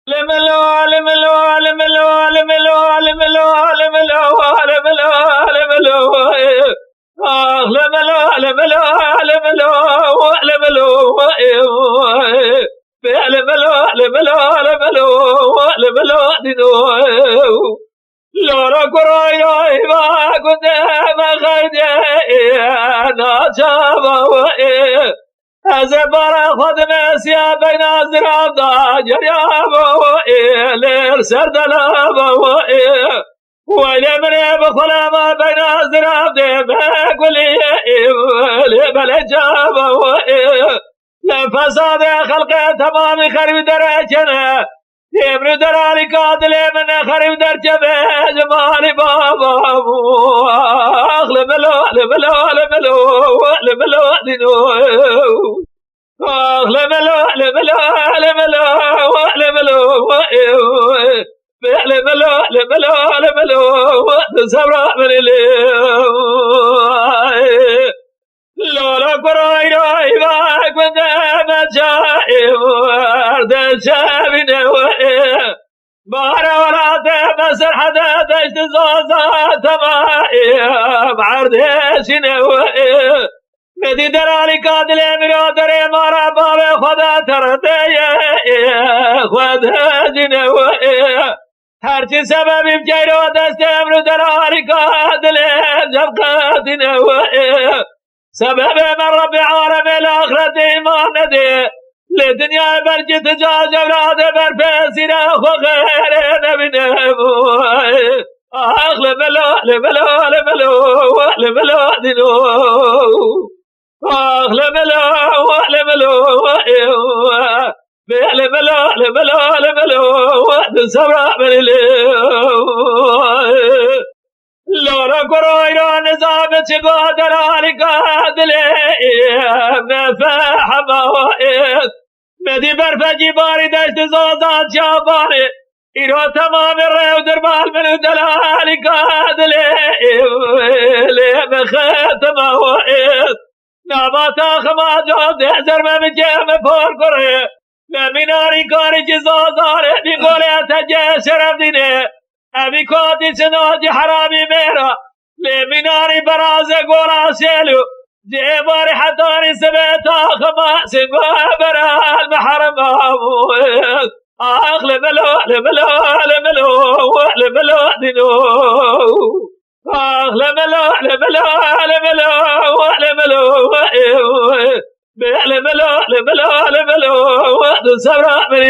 لملو لملو لملو لملو لملو لملو لملو لملو لملو لملو لملو لملو لملو لملو لملو لملو دينو لورا كراي ما كنت ما خيدي انا جابا أزبر خد مسيا بين الزراب جريابو إلى سرد لابو وإلى من بخل ما بين الزراب بقول لبلجابو لفساد خلق تمام خرب درجنا يمر درالي قاتل من خرب درجة جمال بابا لبلو لبلو لبلو لبلو لنو لبلو لبلو لبلو لبلو لبلو لبلو لبلو سبرا من لولا قراي راي باك من مجائب ورد شابين بارا ولا تبصر حدا تجد زوزات مائب عرض شنو مدي درالي قاتل امرو دري مارا باب خدا ترتي خدا جنو هرچی سببی بجیرو دست امرو درالي قاتل جب قاتنو سبب من رب عالم الآخرة إيمان ندي لدنيا برج تجاج أولاد برفسنا وغير نبنا أغلب لا لبلا لبلا لبلا دينو أغلب لا لبلا لبلا لبلا لبلا سبرا من لورا كرويرو نظام تقدر عليك عدلي مفاحم وإذ مدي برفجي باري دشت زوزات شاباني إيرو تمام الرئو دربال من دلالك عدلي مختم وإذ ناباتا خما جود احزر ممجم فور كري ممناري كاري جزوزاري بيقولي أتجي شرف ديني أبي كوتي سنوجي حرامي ميرا لمناري برازة قولا سيلو جيباري حطاري سبيتا خماس وبرا المحرم أغلب لو لبلو لبلو لبلو دينو أغلب لو لبلو لبلو لبلو لبلو لبلو لبلو سبرا من